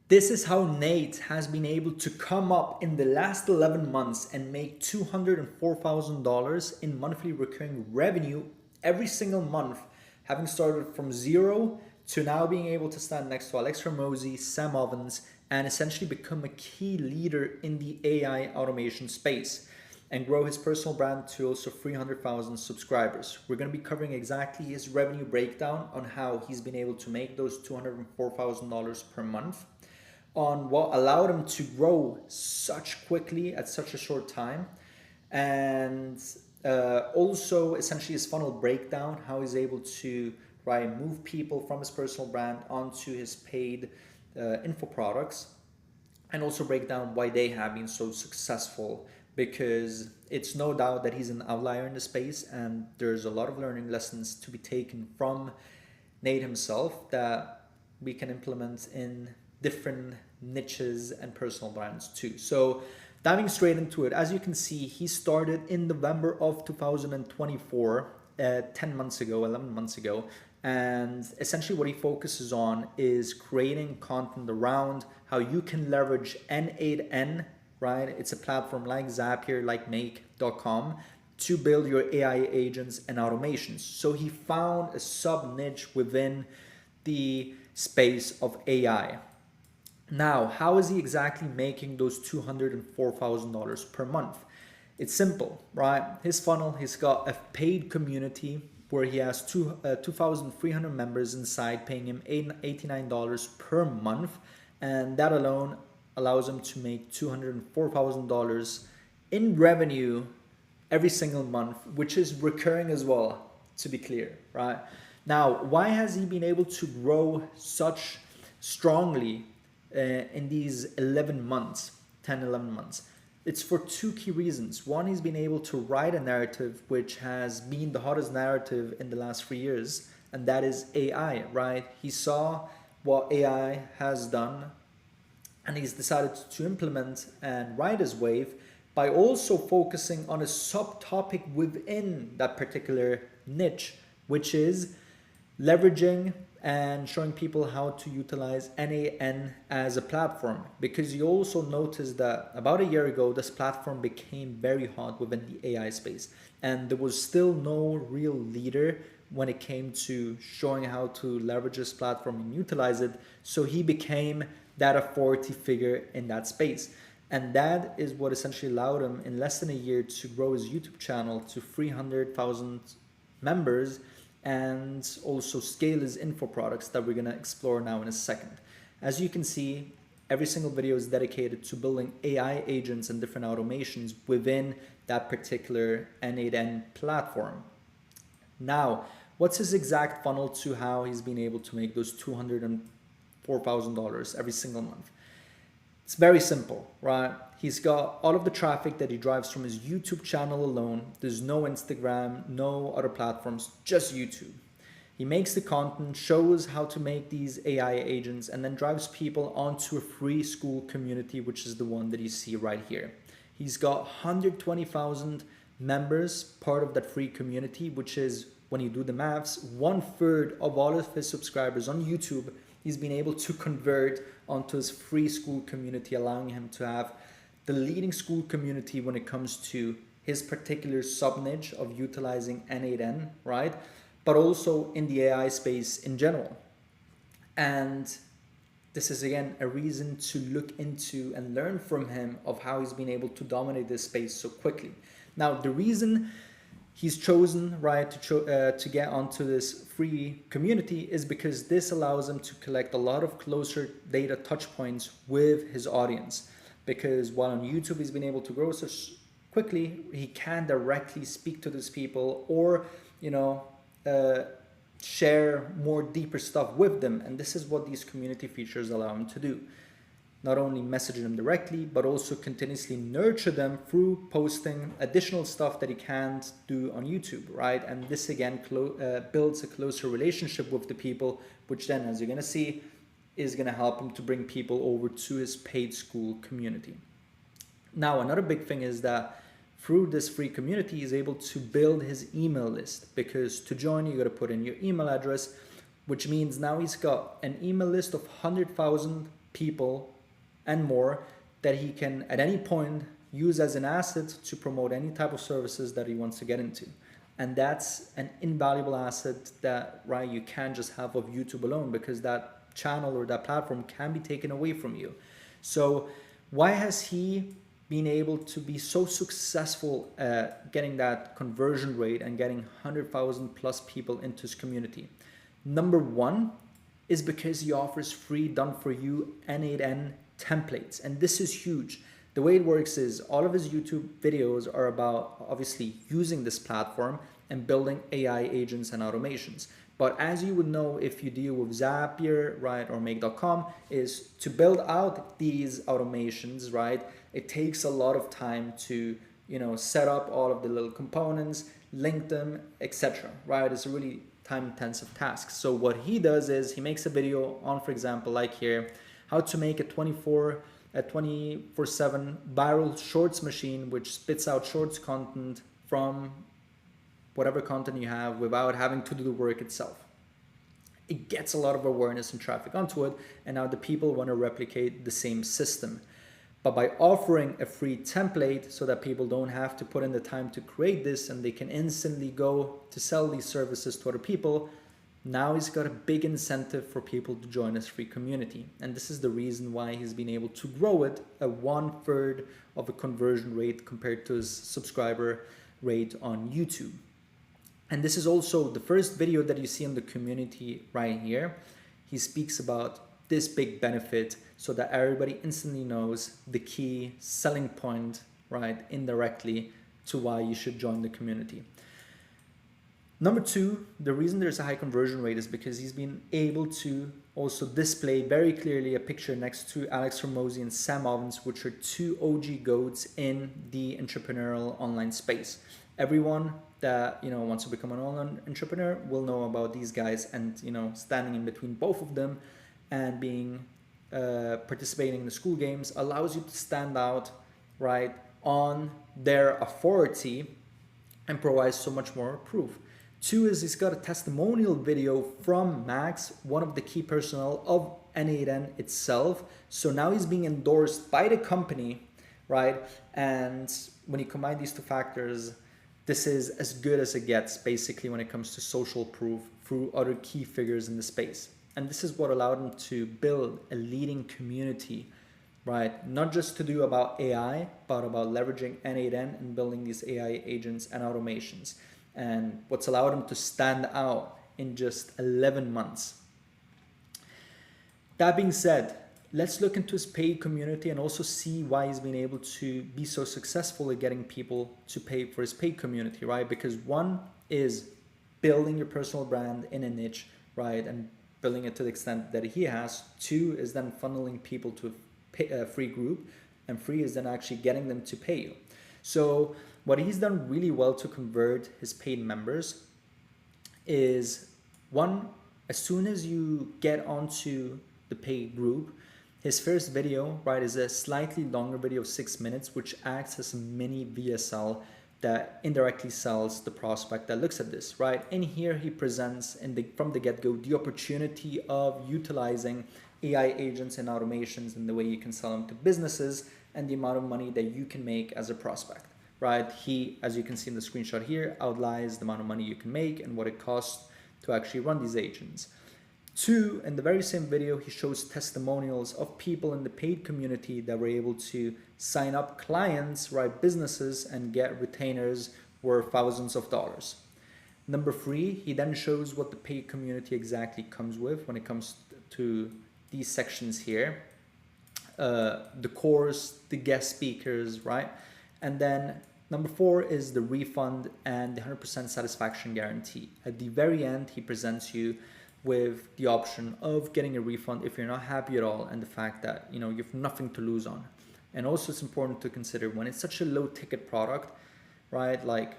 This is how Nate has been able to come up in the last 11 months and make $204,000 in monthly recurring revenue every single month, having started from zero to now being able to stand next to Alex Hormozi, Sam Ovens, and essentially become a key leader in the AI automation space and grow his personal brand to also 300,000 subscribers. We're going to be covering exactly his revenue breakdown on how he's been able to make those $204,000 per month, on what allowed him to grow such quickly at such a short time, and also essentially his funnel breakdown, how he's able to move people from his personal brand onto his paid info products, and also break down why they have been so successful, because it's no doubt that he's an outlier in the space and there's a lot of learning lessons to be taken from Nate himself that we can implement in different niches and personal brands too. So diving straight into it, as you can see, he started in November of 2024, 10 months ago, 11 months ago. And essentially what he focuses on is creating content around how you can leverage N8N, right? It's a platform like Zapier, like Make.com, to build your AI agents and automations. So he found a sub niche within the space of AI. Now, how is he exactly making those $204,000 per month? It's simple, right? His funnel, he's got a paid community where he has 2,300 members inside, paying him $89 per month. And that alone allows him to make $204,000 in revenue every single month, which is recurring as well, to be clear, right? Now, why has he been able to grow such strongly in these 11 months, 10, 11 months? It's for two key reasons. One, he's been able to write a narrative which has been the hottest narrative in the last 3 years, and that is AI, right? He saw what AI has done and he's decided to implement and ride his wave by also focusing on a subtopic within that particular niche, which is leveraging and showing people how to utilize N8N as a platform. Because you also noticed that about a year ago, this platform became very hot within the AI space, and there was still no real leader when it came to showing how to leverage this platform and utilize it. So he became that authority figure in that space. And that is what essentially allowed him in less than a year to grow his YouTube channel to 300,000 members, and also scale his info products that we're going to explore now in a second. As you can see, every single video is dedicated to building AI agents and different automations within that particular N8N platform. Now, what's his exact funnel to how he's been able to make those $204,000 every single month? It's very simple, right? He's got all of the traffic that he drives from his YouTube channel alone. There's no Instagram, no other platforms, just YouTube. He makes the content, shows how to make these AI agents, and then drives people onto a free school community, which is the one that you see right here. He's got 120,000 members, part of that free community, which is, when you do the maths, 1/3 of all of his subscribers on YouTube he's been able to convert onto his free school community, allowing him to have the leading school community when it comes to his particular sub niche of utilizing N8N, right? But also in the AI space in general. And this is again a reason to look into and learn from him of how he's been able to dominate this space so quickly. Now, the reason he's chosen, right, to get onto this free community is because this allows him to collect a lot of closer data touch points with his audience. Because while on YouTube he's been able to grow so quickly, he can directly speak to these people, or share more deeper stuff with them. And this is what these community features allow him to do. Not only messaging them directly, but also continuously nurture them through posting additional stuff that he can't do on YouTube, right? And this again builds a closer relationship with the people, which then, as you're gonna see, is gonna help him to bring people over to his paid school community. Now, another big thing is that through this free community, he's able to build his email list, because to join, you gotta put in your email address, which means now he's got an email list of 100,000 people and more that he can at any point use as an asset to promote any type of services that he wants to get into. And that's an invaluable asset that, right, you can't just have of YouTube alone, because that channel or that platform can be taken away from you. So why has he been able to be so successful at getting that conversion rate and getting 100,000 plus people into his community? Number one is because he offers free done for you N8N templates. And this is huge. The way it works is all of his YouTube videos are about obviously using this platform and building AI agents and automations. But as you would know, if you deal with Zapier, right, or make.com, is to build out these automations, right, it takes a lot of time to, set up all of the little components, link them, etc. Right? It's a really time-intensive task. So what he does is he makes a video on, for example, like here, how to make a 24/7 viral shorts machine, which spits out shorts content from whatever content you have without having to do the work itself. It gets a lot of awareness and traffic onto it, and now the people want to replicate the same system. But by offering a free template so that people don't have to put in the time to create this and they can instantly go to sell these services to other people, now he's got a big incentive for people to join his free community. And this is the reason why he's been able to grow it a 1/3 of a conversion rate compared to his subscriber rate on YouTube. And this is also the first video that you see in the community right here. He speaks about this big benefit so that everybody instantly knows the key selling point, right, indirectly to why you should join the community. Number two, the reason there's a high conversion rate is because he's been able to also display very clearly a picture next to Alex Hormozi and Sam Ovens, which are two OG goats in the entrepreneurial online space. Everyone that wants to become an online entrepreneur will know about these guys, and standing in between both of them and being participating in the school games allows you to stand out, right, on their authority and provides so much more proof. Two is he's got a testimonial video from Max, one of the key personnel of N8N itself. So now he's being endorsed by the company, right? And when you combine these two factors, this is as good as it gets basically when it comes to social proof through other key figures in the space. And this is what allowed him to build a leading community, right? Not just to do about AI, but about leveraging N8N and building these AI agents and automations. And what's allowed him to stand out in just 11 months. That being said, let's look into his paid community and also see why he's been able to be so successful at getting people to pay for his paid community, right? Because one is building your personal brand in a niche, right? And building it to the extent that he has. Two is then funneling people to a free group. And three is then actually getting them to pay you. So what he's done really well to convert his paid members is, one, as soon as you get onto the paid group, his first video, right, is a slightly longer video of 6 minutes, which acts as a mini VSL that indirectly sells the prospect that looks at this, right? In here, he presents from the get-go the opportunity of utilizing AI agents and automations and the way you can sell them to businesses and the amount of money that you can make as a prospect, right? He, as you can see in the screenshot here, outlines the amount of money you can make and what it costs to actually run these agents. Two, in the very same video, he shows testimonials of people in the paid community that were able to sign up clients, right, businesses, and get retainers worth thousands of dollars. Number three, he then shows what the paid community exactly comes with when it comes to these sections here. The course, the guest speakers, right? And then number four is the refund and the 100% satisfaction guarantee. At the very end, he presents you with the option of getting a refund if you're not happy at all, and the fact that you have nothing to lose on. And also it's important to consider when it's such a low ticket product, right? Like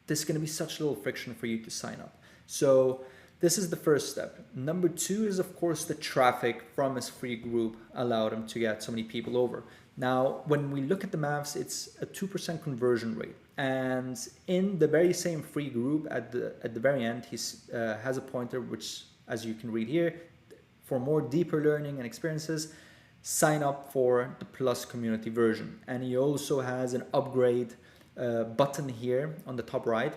there's going to be such little friction for you to sign up. So this is the first step. Number two is of course the traffic from his free group allowed him to get so many people over. Now, when we look at the maths, it's a 2% conversion rate. And in the very same free group at the very end, he has a pointer which, as you can read here, for more deeper learning and experiences, sign up for the Plus community version. And he also has an upgrade button here on the top right,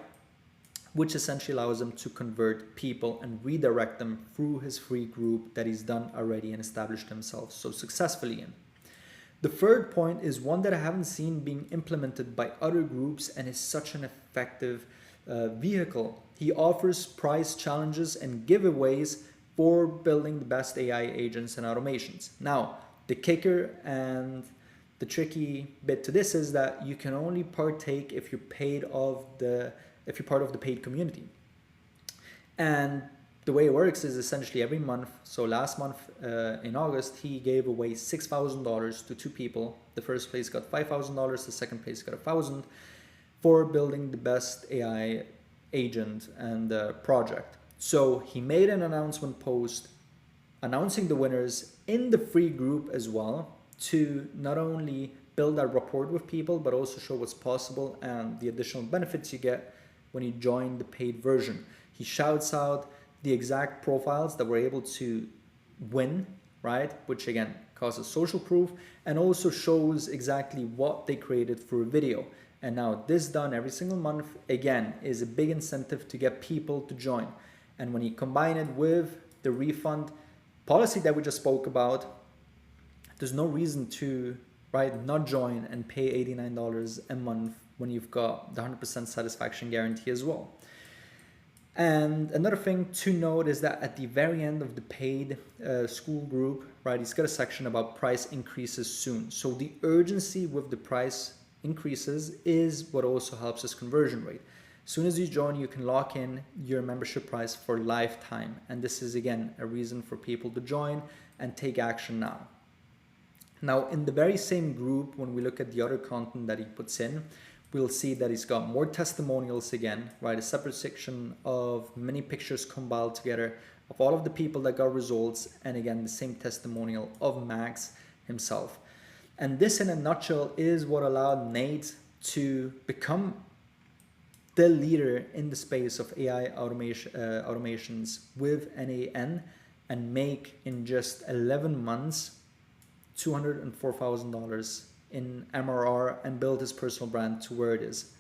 which essentially allows him to convert people and redirect them through his free group that he's done already and established himself so successfully in. The third point is one that I haven't seen being implemented by other groups and is such an effective vehicle. He offers prize challenges and giveaways for building the best AI agents and automations. Now, the kicker and the tricky bit to this is that you can only partake if you're part of the paid community. And the way it works is essentially every month. So last month in August, he gave away $6,000 to two people. The first place got $5,000. The second place got $1,000 for building the best AI agent and project. So he made an announcement post announcing the winners in the free group as well, to not only build that rapport with people, but also show what's possible and the additional benefits you get when you join the paid version. He shouts out the exact profiles that were able to win, right? Which again causes social proof, and also shows exactly what they created through a video. And now this done every single month, again, is a big incentive to get people to join. And when you combine it with the refund policy that we just spoke about, there's no reason to not join and pay $89 a month when you've got the 100% satisfaction guarantee as well. And another thing to note is that at the very end of the paid school group, he's got a section about price increases soon. So the urgency with the price increases is what also helps his conversion rate. As soon as you join, you can lock in your membership price for lifetime. And this is, again, a reason for people to join and take action now. Now, in the very same group, when we look at the other content that he puts in, we'll see that he's got more testimonials again, a separate section of many pictures compiled together of all of the people that got results, and again, the same testimonial of Max himself. And this, in a nutshell, is what allowed Nate to become the leader in the space of AI automations with NAN and make in just 11 months $204,000 in MRR and build his personal brand to where it is.